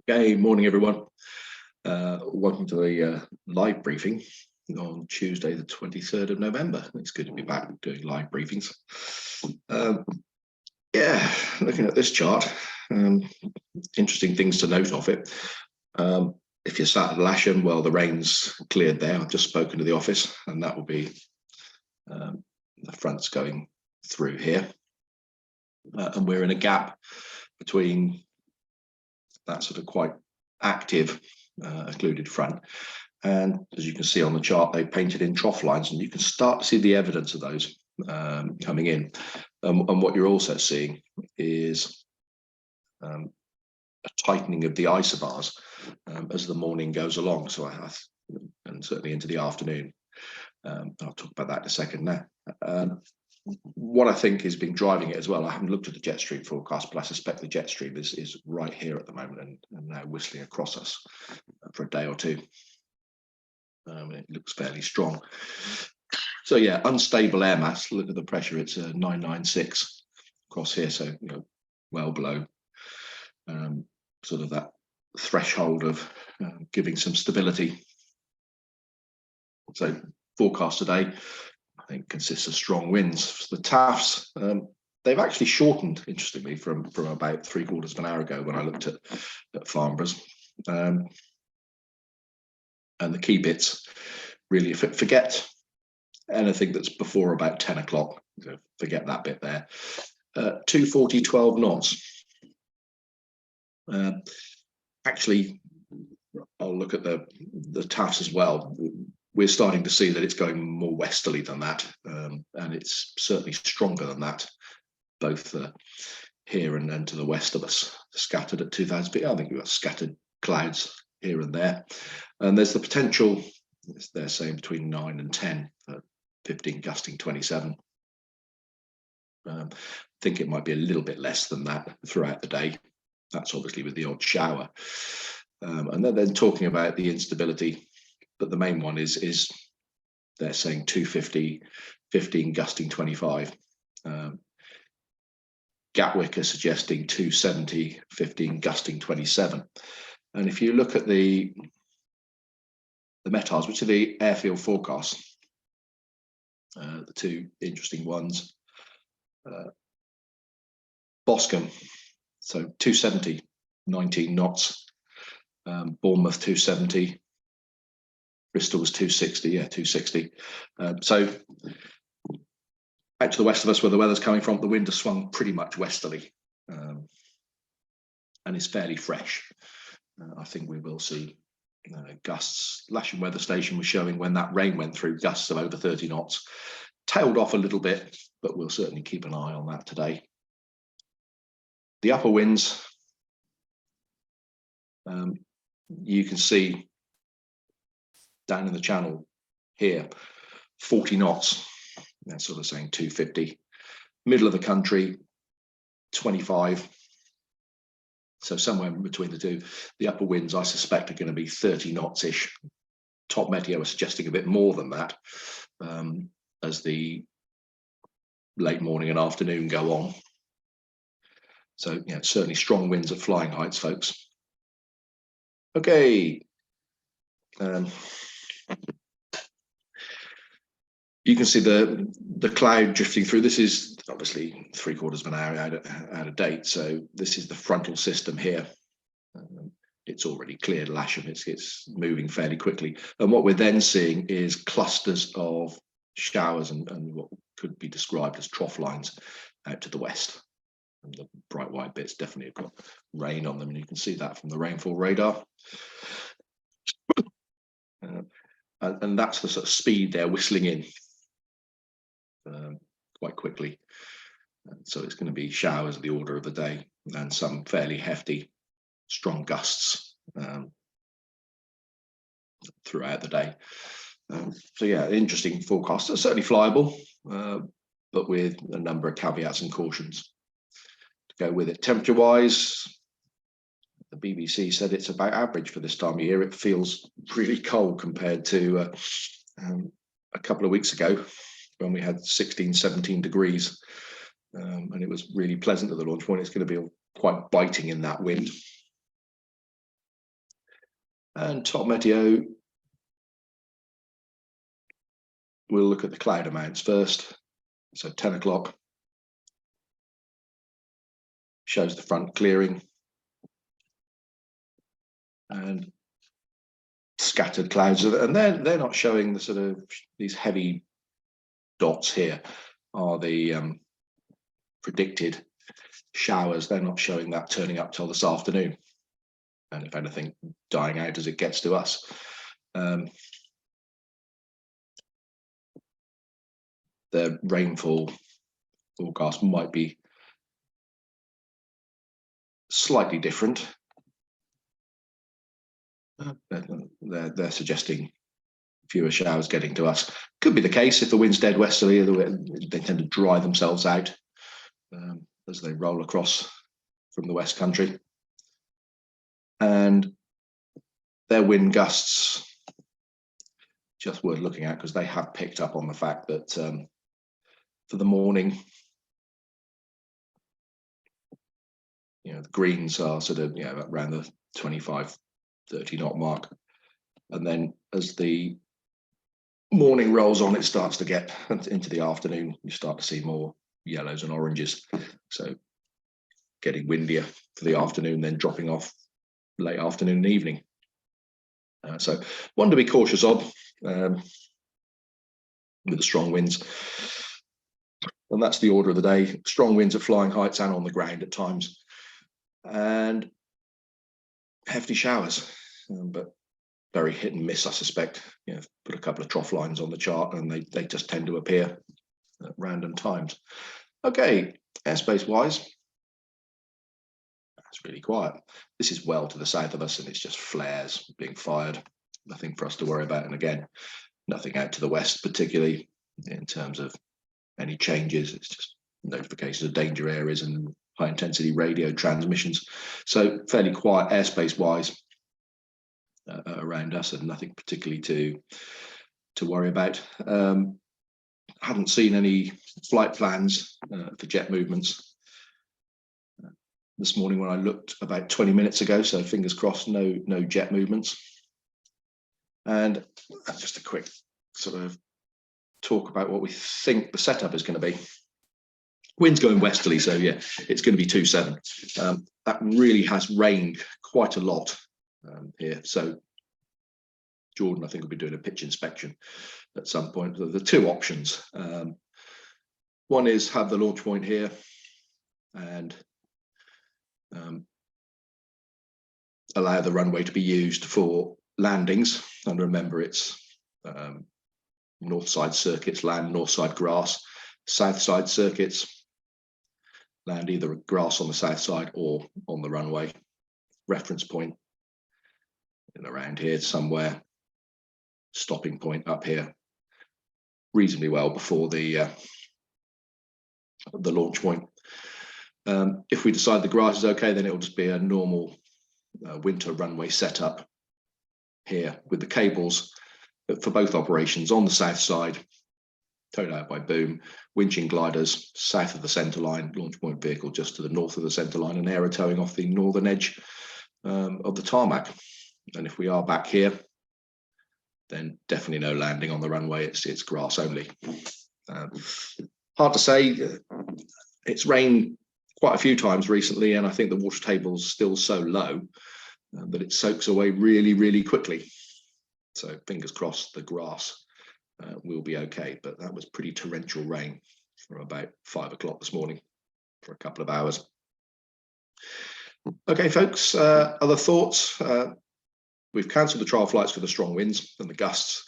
Okay, morning everyone. Welcome to the live briefing on Tuesday, the 23rd of November. It's good to be back doing live briefings. Yeah, looking at this chart, interesting things to note of it. If you're sat at Lasham, well, the rain's cleared there. I've just spoken to the office, and that will be the fronts going through here. And we're in a gap between that sort of quite active occluded front, and as you can see on the chart, they painted in trough lines, and you can start to see the evidence of those coming in. And what you're also seeing is a tightening of the isobars as the morning goes along. So and certainly into the afternoon. I'll talk about that in a second now. What I think has been driving it as well, I haven't looked at the jet stream forecast, but I suspect the jet stream is right here at the moment and now whistling across us for a day or two. It looks fairly strong. So yeah, unstable air mass. Look at the pressure; it's a 996 across here, so well below sort of that threshold of giving some stability. So forecast today, I think, consists of strong winds. The TAFs, they've actually shortened, interestingly, from about 3/4 of an hour ago when I looked at Farnborough's. And the key bits, really, forget anything that's before about 10 o'clock. Forget that bit there. 240, 12 knots. Actually, I'll look at the TAFs as well. We're starting to see that it's going more westerly than that, and it's certainly stronger than that, both here and then to the west of us, scattered at 2,000 feet. I think we've got scattered clouds here and there, and there's the potential, they're saying between 9 and 10, 15 gusting 27. I think it might be a little bit less than that throughout the day. That's obviously with the odd shower. And then talking about the instability, but the main one is they're saying 250, 15 gusting 25. Gatwick are suggesting 270, 15 gusting 27. And if you look at the METARs, which are the airfield forecasts, the two interesting ones, Boscombe, so 270, 19 knots, Bournemouth 270, Bristol was 260, yeah, 260. So out to the west of us, where the weather's coming from, the wind has swung pretty much westerly, and is fairly fresh. I think we will see gusts. Lasham Weather Station was showing when that rain went through gusts of over 30 knots. Tailed off a little bit, but we'll certainly keep an eye on that today. The upper winds, you can see down in the channel here, 40 knots. They're sort of saying 250. Middle of the country, 25. So somewhere between the two. The upper winds, I suspect, are going to be 30 knots-ish. Top Meteo are suggesting a bit more than that as the late morning and afternoon go on. So yeah, certainly strong winds at flying heights, folks. Okay. You can see the cloud drifting through. This is obviously 3/4 of an hour out of date. So this is the frontal system here. It's already cleared Lasham. It's moving fairly quickly. And what we're then seeing is clusters of showers and what could be described as trough lines out to the west. And the bright white bits definitely have got rain on them, and you can see that from the rainfall radar. And that's the sort of speed they're whistling in quite quickly. So it's going to be showers of the order of the day and some fairly hefty, strong gusts throughout the day. So yeah, interesting forecast. It's certainly flyable, but with a number of caveats and cautions to go with it. Temperature-wise, the BBC said it's about average for this time of year. It feels really cold compared to a couple of weeks ago when we had 16, 17 degrees. And it was really pleasant at the launch point. It's going to be quite biting in that wind. And top meteo, we'll look at the cloud amounts first. So 10 o'clock shows the front clearing and scattered clouds, and they're not showing the sort of these heavy dots here are the predicted showers. They're not showing that turning up till this afternoon, and if anything, dying out as it gets to us. The rainfall forecast might be slightly different. They're suggesting fewer showers getting to us. Could be the case if the wind's dead westerly. They tend to dry themselves out as they roll across from the West Country. And their wind gusts, just worth looking at because they have picked up on the fact that for the morning, the greens are sort of around the 25, 30 knot mark, and then as the morning rolls on, it starts to get into the afternoon. You start to see more yellows and oranges, so getting windier for the afternoon, then dropping off late afternoon and evening. So one to be cautious of with the strong winds. And that's the order of the day. Strong winds at flying heights and on the ground at times, and hefty showers, but very hit and miss, I suspect. Put a couple of trough lines on the chart and they just tend to appear at random times. Okay, airspace wise, it's really quiet. This is well to the south of us and it's just flares being fired. Nothing for us to worry about. And again, nothing out to the west, particularly in terms of any changes. It's just notifications of danger areas and high intensity radio transmissions. So fairly quiet airspace wise around us, and nothing particularly to worry about. Haven't seen any flight plans for jet movements this morning when I looked about 20 minutes ago, so fingers crossed, no jet movements. And just a quick sort of talk about what we think the setup is going to be. Wind's going westerly, so yeah, it's going to be 2-7. That really has rained quite a lot here. So Jordan, I think, will be doing a pitch inspection at some point. The two options. One is have the launch point here and allow the runway to be used for landings. And remember, it's north side circuits, land north side grass, south side circuits, land either grass on the south side or on the runway. Reference point in around here somewhere, stopping point up here reasonably well before the launch point. If we decide the grass is okay, then it will just be a normal winter runway setup here with the cables for both operations on the south side, towed out by boom, winching gliders south of the centre line, launch point vehicle just to the north of the centre line, and aero towing off the northern edge of the tarmac. And if we are back here, then definitely no landing on the runway. It's grass only. Hard to say. It's rained quite a few times recently, and I think the water table's still so low that it soaks away really, really quickly. So fingers crossed the grass will be okay. But that was pretty torrential rain from about 5 o'clock this morning for a couple of hours. Okay, folks, other thoughts? We've cancelled the trial flights for the strong winds and the gusts.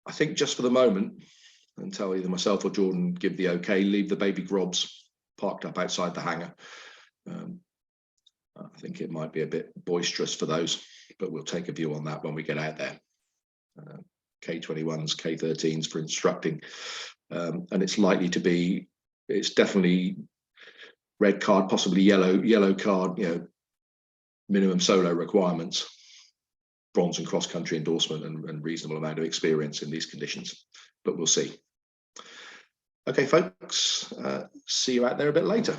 I think just for the moment, until either myself or Jordan give the okay, leave the baby grobs parked up outside the hangar. I think it might be a bit boisterous for those, but we'll take a view on that when we get out there. K21s, K13s for instructing, and it's likely to be, it's definitely red card, possibly yellow card, minimum solo requirements, bronze and cross country endorsement, and reasonable amount of experience in these conditions, but we'll see. Okay, folks, see you out there a bit later.